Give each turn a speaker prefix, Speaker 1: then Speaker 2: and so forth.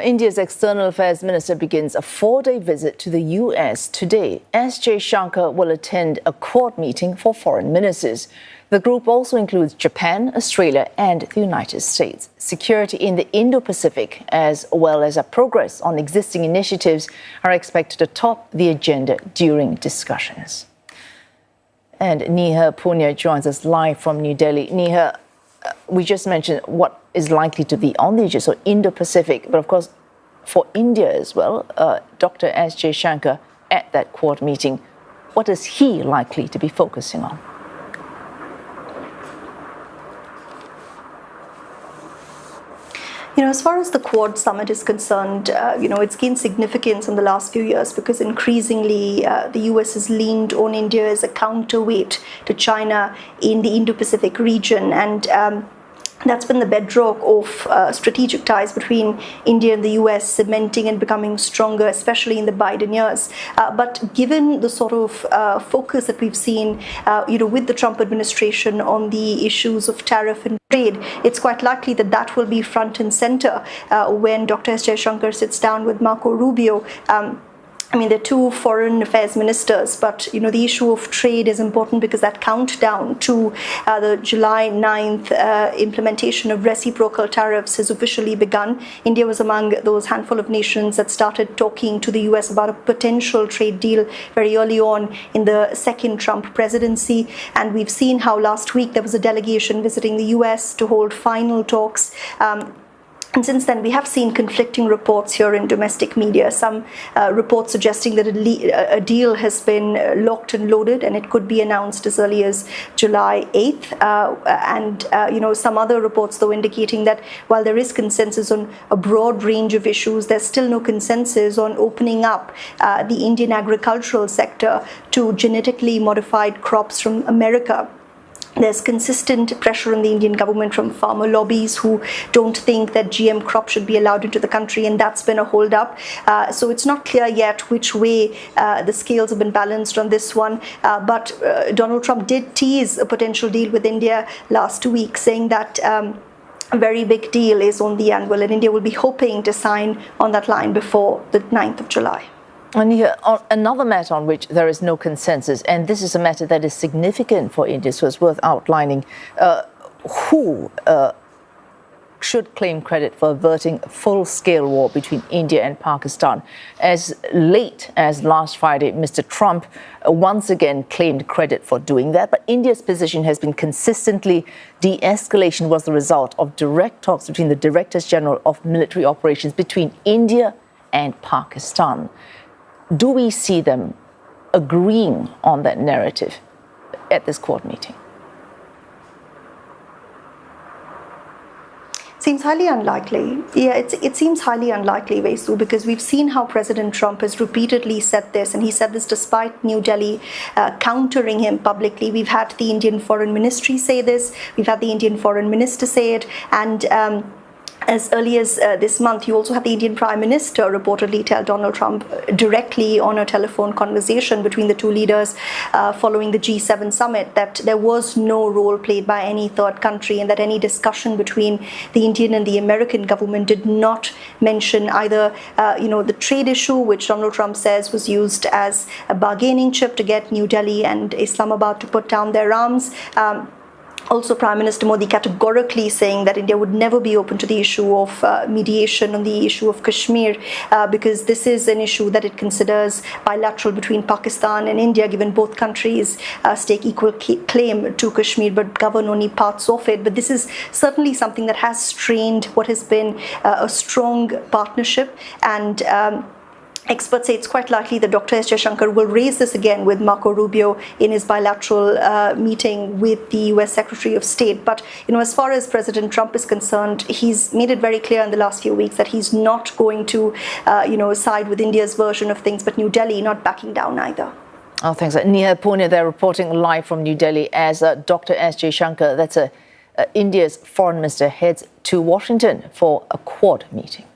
Speaker 1: India's External Affairs Minister begins a 4-day visit to the US today. S Jaishankar will attend a Quad meeting for foreign ministers. The group also includes Japan, Australia and the United States. Security in the Indo Pacific, as well as a progress on existing initiatives, are expected to top the agenda during discussions. And Neha Poonia joins us live from New Delhi. Neha, we just mentioned what is likely to be on the agenda, so Indo-Pacific, but of course for India as well, Dr. S Jaishankar at that Quad meeting, what is he likely to be focusing on?
Speaker 2: As far as the Quad summit is concerned, it's gained significance in the last few years because increasingly the US has leaned on India as a counterweight to China in the Indo-Pacific region. And that's been the bedrock of strategic ties between India and the US, cementing and becoming stronger, especially in the Biden years. But given the sort of focus that we've seen, with the Trump administration on the issues of tariff and trade, it's quite likely that that will be front and center when Dr. S Jaishankar sits down with Marco Rubio. They're two foreign affairs ministers, but, the issue of trade is important because that countdown to the July 9th implementation of reciprocal tariffs has officially begun. India was among those handful of nations that started talking to the US about a potential trade deal very early on in the second Trump presidency. And we've seen how last week there was a delegation visiting the US to hold final talks. And since then, we have seen conflicting reports here in domestic media. Some reports suggesting that a deal has been locked and loaded and it could be announced as early as July 8th. Some other reports, though, indicating that while there is consensus on a broad range of issues, there's still no consensus on opening up the Indian agricultural sector to genetically modified crops from America. There's consistent pressure on the Indian government from farmer lobbies who don't think that GM crops should be allowed into the country, and that's been a hold-up. So it's not clear yet which way the scales have been balanced on this one. But Donald Trump did tease a potential deal with India last week, saying that a very big deal is on the anvil, and India will be hoping to sign on that line before the 9th of July.
Speaker 1: And here, another matter on which there is no consensus, and this is a matter that is significant for India, so it's worth outlining, who should claim credit for averting a full-scale war between India and Pakistan. As late as last Friday, Mr. Trump once again claimed credit for doing that, but India's position has been consistently de-escalation was the result of direct talks between the Directors General of Military Operations between India and Pakistan. Do we see them agreeing on that narrative at this Quad meeting?
Speaker 2: Seems highly unlikely. Yeah, it seems highly unlikely, Vesu, because we've seen how President Trump has repeatedly said this, and he said this despite New Delhi countering him publicly. We've had the Indian Foreign Ministry say this, we've had the Indian Foreign Minister say it, and as early as this month, you also had the Indian Prime Minister reportedly tell Donald Trump directly on a telephone conversation between the two leaders following the G7 summit that there was no role played by any third country, and that any discussion between the Indian and the American government did not mention either, the trade issue, which Donald Trump says was used as a bargaining chip to get New Delhi and Islamabad to put down their arms. Also, Prime Minister Modi categorically saying that India would never be open to the issue of mediation on the issue of Kashmir because this is an issue that it considers bilateral between Pakistan and India, given both countries stake equal claim to Kashmir but govern only parts of it. But this is certainly something that has strained what has been a strong partnership, and experts say it's quite likely that Dr. S Jaishankar will raise this again with Marco Rubio in his bilateral meeting with the US Secretary of State. But, as far as President Trump is concerned, he's made it very clear in the last few weeks that he's not going to, side with India's version of things, but New Delhi not backing down either.
Speaker 1: Oh, thanks. Neha Poonia, they're reporting live from New Delhi as Dr. S Jaishankar, that's India's foreign minister, heads to Washington for a Quad meeting.